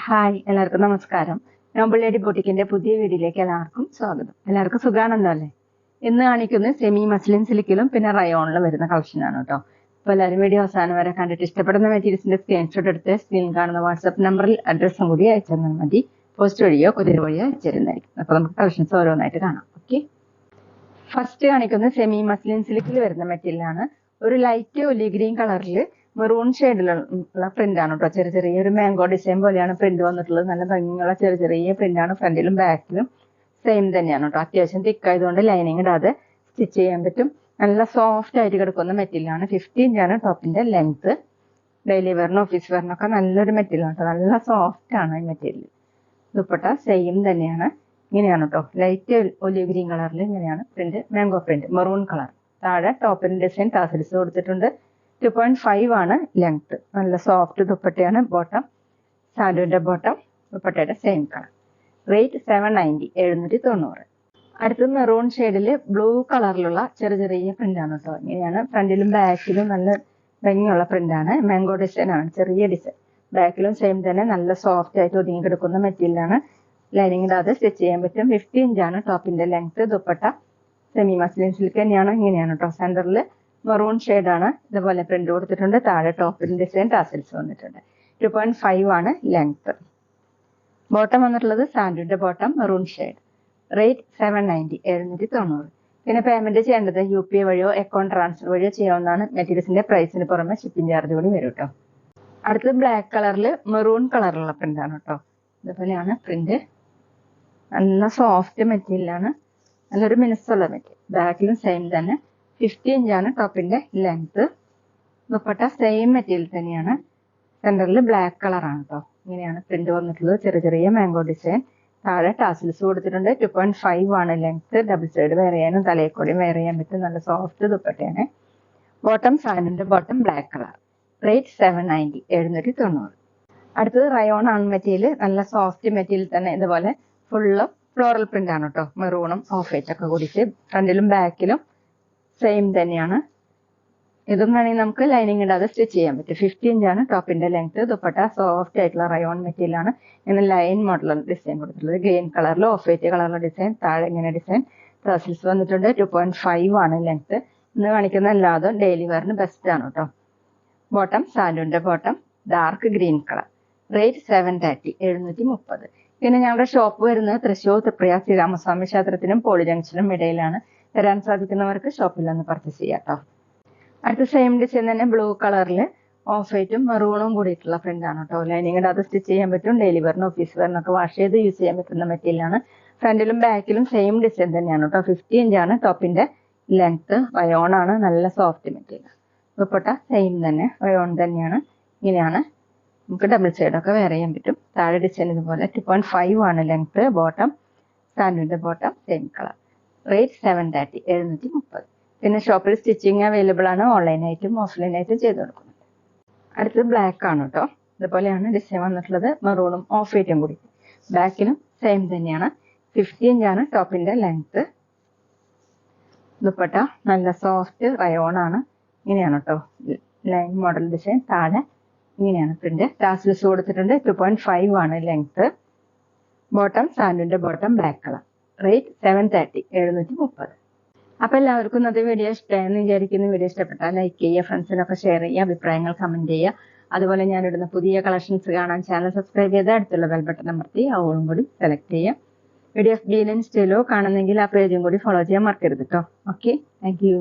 Hi, എല്ലാവർക്കും നമസ്കാരം. Noble lady ബൊട്ടിക്കിന്റെ പുതിയ വീഡിയോയിലേക്ക് എല്ലാവർക്കും സ്വാഗതം. എല്ലാവർക്കും സുഖാണല്ലോ അല്ലേ? ഇന്ന് കാണിക്കുന്നത് സെമി മസ്ലിൻ സിൽക്കിലും പിന്നെ റയോണിലും വരുന്ന കളക്ഷനാണ് കേട്ടോ. അപ്പോൾ എല്ലാവരും വീഡിയോ അവസാനം വരെ കണ്ടിട്ട് ഇഷ്ടപ്പെടുന്ന മെറ്റീരിയൽസിന്റെ സ്ക്രീൻഷോട്ട് എടുത്ത് സ്ക്രീൻ കാണുന്ന വാട്സ്ആപ്പ് നമ്പറിൽ അഡ്രസ്സും കൂടി അയച്ചു തന്നാൽ മതി. പോസ്റ്റ് വഴിയോ കൊറിയർ വഴിയോ അയച്ചു തരുന്നതായിരിക്കും. അപ്പോൾ നമുക്ക് കളക്ഷൻസ് ഓരോന്നായിട്ട് കാണാം. ഓക്കെ, ഫസ്റ്റ് കാണിക്കുന്നത് സെമി മസ്ലിൻ സിൽക്കിൽ വരുന്ന മെറ്റീരിയലാണ്. ഒരു ലൈറ്റ് ഒലി ഗ്രീൻ കളറിൽ മെറൂൺ ഷെയ്ഡിലുള്ള പ്രിന്റ് ആണ് കേട്ടോ. ചെറിയ ചെറിയ ഒരു മാംഗോ ഡിസൈൻ പോലെയാണ് പ്രിന്റ് വന്നിട്ടുള്ളത്. നല്ല ഭംഗിയുള്ള ചെറിയ ചെറിയ പ്രിന്റ് ആണ്. ഫ്രണ്ടിലും ബാക്കിലും സെയിം തന്നെയാണ് കേട്ടോ. അത്യാവശ്യം തിക്കായതുകൊണ്ട് ലൈനിങ് ഇടാതെ സ്റ്റിച്ച് ചെയ്യാൻ പറ്റും. നല്ല സോഫ്റ്റ് ആയിട്ട് കിടക്കുന്ന മെറ്റീരിയലാണ്. 50 ഇഞ്ചാണ് ടോപ്പിന്റെ ലെങ്ത്. ഡെയിലി വെയറിനും ഓഫീസ് വെയറിനൊക്കെ നല്ലൊരു മെറ്റീരിയൽ ആണ് കേട്ടോ. നല്ല സോഫ്റ്റ് ആണ് ഈ മെറ്റീരിയൽ. ദുപ്പട്ട സെയിം തന്നെയാണ്. ഇങ്ങനെയാണ് കേട്ടോ, ലൈറ്റ് ഒലിവ് ഗ്രീൻ കളറിൽ ഇങ്ങനെയാണ് print, mango print, maroon colour. താഴെ ടോപ്പിന്റെ ഡിസൈൻ ടാസൽസ് കൊടുത്തിട്ടുണ്ട്. 2.5 ആണ് ലെങ്ത്. നല്ല സോഫ്റ്റ് ദുപ്പട്ടയാണ്. ബോട്ടം സാൻഡുവിന്റെ ബോട്ടം, ദുപ്പട്ടയുടെ സെയിം കളർ. റേറ്റ് 790, 790. അടുത്തത് മെറൂൺ ഷെയ്ഡിൽ ബ്ലൂ കളറിലുള്ള ചെറിയ ചെറിയ പ്രിന്റ് ആണ് കേട്ടോ. ഇങ്ങനെയാണ് ഫ്രണ്ടിലും ബാക്കിലും നല്ല ഭംഗിയുള്ള പ്രിന്റ് ആണ്. മാംഗോ ഡിസൈൻ ആണ്, ചെറിയ ഡിസൈൻ. ബാക്കിലും സെയിം തന്നെ നല്ല സോഫ്റ്റ് ആയിട്ട് ഒതുങ്ങി കിടക്കുന്ന മെറ്റീരിയലാണ്. ലൈനിങ് ഇടാതെ സ്റ്റിച്ച് ചെയ്യാൻ പറ്റും. 50 ഇഞ്ചാണ് ടോപ്പിന്റെ length. Dupatta semi muslin silk തന്നെയാണ്. ഇങ്ങനെയാണ് കേട്ടോ. സെന്ററിൽ മെറൂൺ ഷെയ്ഡാണ്. ഇതുപോലെ പ്രിന്റ് കൊടുത്തിട്ടുണ്ട്. താഴെ ടോപ്പിന്റെ ഡിസൈൻ ടാസൽസ് വന്നിട്ടുണ്ട്. 2.5 ആണ് ലെങ്ത്. ബോട്ടം വന്നിട്ടുള്ളത് സാൻഡുവിന്റെ ബോട്ടം, മെറൂൺ ഷെയ്ഡ്. റേറ്റ് 790, 790. പിന്നെ പേയ്മെന്റ് ചെയ്യേണ്ടത് UPI വഴിയോ അക്കൗണ്ട് ട്രാൻസ്ഫർ വഴിയോ ചെയ്യാവുന്നതാണ്. മെറ്റീരിയൽസിന്റെ പ്രൈസിന് പുറമെ ഷിപ്പിംഗ് ചാർജ് കൂടി വരും കേട്ടോ. അടുത്തത് ബ്ലാക്ക് കളറിൽ മെറൂൺ കളറുള്ള പ്രിന്റ് ആണ് കേട്ടോ. ഇതുപോലെയാണ് പ്രിന്റ്. നല്ല സോഫ്റ്റ് മെറ്റീരിയലാണ്. നല്ലൊരു മിനുസുള്ള മെറ്റീരിയൽ. ബാക്കിലും സെയിം തന്നെ. 50 ഇഞ്ചാണ് ടോപ്പിന്റെ ലെങ്ത്. ദുപ്പട്ട സെയിം മെറ്റീരിയൽ തന്നെയാണ്. സെന്ററിൽ ബ്ലാക്ക് കളറാണ് കേട്ടോ. ഇങ്ങനെയാണ് പ്രിന്റ് വന്നിട്ടുള്ളത്. ചെറിയ ചെറിയ മാംഗോ ഡിസൈൻ. താഴെ ടാസിൽസ് കൊടുത്തിട്ടുണ്ട്. 2.5 ആണ് ലെങ്ത്. ഡബിൾ സൈഡ് വെയർ ചെയ്യാനും തലയെക്കൂടിയും വെയർ ചെയ്യാൻ പറ്റും. നല്ല സോഫ്റ്റ് ദുപ്പട്ടയാണ്. ബോട്ടം സാൻഡിന്റെ ബോട്ടം ബ്ലാക്ക് കളർ. റേറ്റ് 790, 790. അടുത്തത് റയോൺ ആണ് മെറ്റീരിയൽ. നല്ല സോഫ്റ്റ് മെറ്റീരിയൽ തന്നെ. ഇതുപോലെ ഫുള്ള് ഫ്ലോറൽ പ്രിന്റ് ആണ് കേട്ടോ. മെറൂണും ഓഫ് വൈറ്റ് ഒക്കെ കൂടിയിട്ട് ഫ്രണ്ടിലും ബാക്കിലും സെയിം തന്നെയാണ്. ഇതും വേണമെങ്കിൽ നമുക്ക് ലൈനിങ് ഇടാതെ സ്റ്റിച്ച് ചെയ്യാൻ പറ്റും. 50 ഇഞ്ചാണ് ടോപ്പിന്റെ ലെങ്ത്. ദുപ്പട്ട സോഫ്റ്റ് ആയിട്ടുള്ള റയോൺ മെറ്റീരിയൽ ആണ്. ഇങ്ങനെ ലൈൻ മോഡലാണ് ഡിസൈൻ കൊടുത്തിട്ടുള്ളത്. ഗ്രീൻ കളറിൽ ഓഫ് വൈറ്റ് കളറിലുള്ള ഡിസൈൻ. താഴെ ഇങ്ങനെ ഡിസൈൻ ടാസൽസ് വന്നിട്ടുണ്ട്. 2.5 ആണ് ലെങ്ത്. ഇന്ന് കാണിക്കുന്ന എല്ലാതും ഡെയിലി വെയറിന് ബെസ്റ്റ് ആണ് കേട്ടോ. ബോട്ടം സാൻഡുവിന്റെ bottom, dark green colour. Rate 730, 730. പിന്നെ ഞങ്ങളുടെ ഷോപ്പ് വരുന്നത് തൃശ്ശൂർ തൃപ്രിയ ശ്രീരാമസ്വാമി ക്ഷേത്രത്തിനും പോളി ജംഗ്ഷനും ഇടയിലാണ്. തരാൻ സാധിക്കുന്നവർക്ക് ഷോപ്പിൽ നിന്ന് പർച്ചേസ് ചെയ്യാം കേട്ടോ. അടുത്ത സെയിം ഡിസൈൻ തന്നെ ബ്ലൂ കളറിൽ ഓഫ് വൈറ്റും മെറൂണും കൂടിയിട്ടുള്ള പ്രിന്റ് ആണ് കേട്ടോ. ലൈനിങ് ഇടാതെ സ്റ്റിച്ച് ചെയ്യാൻ പറ്റും. ഡെയിലി വെയറിനും ഓഫീസ് വെയറിനൊക്കെ വാഷ് ചെയ്ത് യൂസ് ചെയ്യാൻ പറ്റുന്ന മെറ്റീരിയലാണ്. ഫ്രണ്ടിലും ബാക്കിലും സെയിം ഡിസൈൻ തന്നെയാണ് കേട്ടോ. 50 ഇഞ്ചാണ് ടോപ്പിന്റെ ലെങ്ത്. റയോൺ ആണ്. നല്ല സോഫ്റ്റ് മെറ്റീരിയൽ. ദുപ്പട്ട സെയിം തന്നെ, റയോൺ തന്നെയാണ്. ഇങ്ങനെയാണ് നമുക്ക് ഡബിൾ സൈഡൊക്കെ വെയർ ചെയ്യാൻ പറ്റും. താഴെ ഡിസൈൻ ഇതുപോലെ. 2.5 ആണ് ലെങ്ത്. ബോട്ടം സാൻഡുവിന്റെ ബോട്ടം സെയിം കളർ. റേറ്റ് 730, 730. പിന്നെ ഷോപ്പിൽ സ്റ്റിച്ചിങ് അവൈലബിൾ ആണ്. ഓൺലൈനായിട്ടും ഓഫ്ലൈനായിട്ടും ചെയ്ത് കൊടുക്കുന്നുണ്ട്. അടുത്തത് ബ്ലാക്ക് ആണ് കേട്ടോ. ഇതുപോലെയാണ് ഡിസൈൻ വന്നിട്ടുള്ളത്. മെറൂണും ഓഫ് വൈറ്റും കൂടി. ബാക്കിലും സെയിം തന്നെയാണ്. 50 ഇഞ്ചാണ് ടോപ്പിന്റെ ലെങ്ത്. ദുപ്പട്ട നല്ല സോഫ്റ്റ് റയോൺ ആണ്. ഇങ്ങനെയാണ് കേട്ടോ ലൈൻ മോഡൽ ഡിസൈൻ. താഴെ ഇങ്ങനെയാണ് പ്രിന്റ്. ടാസൽസ് കൊടുത്തിട്ടുണ്ട്. 2.5 ആണ് ലെങ്ത്. ബോട്ടം സാൻഡുവിന്റെ ബോട്ടം ബ്ലാക്ക് കളർ. റേറ്റ് 730, 730. അപ്പൊ എല്ലാവർക്കും ഇന്നത്തെ വീഡിയോ ഇഷ്ടമായെന്ന് വിചാരിക്കുന്നു. വീഡിയോ ഇഷ്ടപ്പെട്ടാൽ ലൈക്ക് ചെയ്യുക, ഫ്രണ്ട്സിനൊക്കെ ഷെയർ ചെയ്യുക, അഭിപ്രായങ്ങൾ കമന്റ് ചെയ്യുക. അതുപോലെ ഞാനിടുന്ന പുതിയ കളക്ഷൻസ് കാണാൻ ചാനൽ സബ്സ്ക്രൈബ് ചെയ്ത് അടുത്തുള്ള ബെൽ ബട്ടൺ അമർത്തി അവളും കൂടി സെലക്ട് ചെയ്യുക. വീഡിയോ FB ഇൻസ്റ്റയിലോ കാണുന്നെങ്കിൽ ആ പേജും കൂടി ഫോളോ ചെയ്യാൻ മറക്കരുത് കേട്ടോ. Okay, thank you.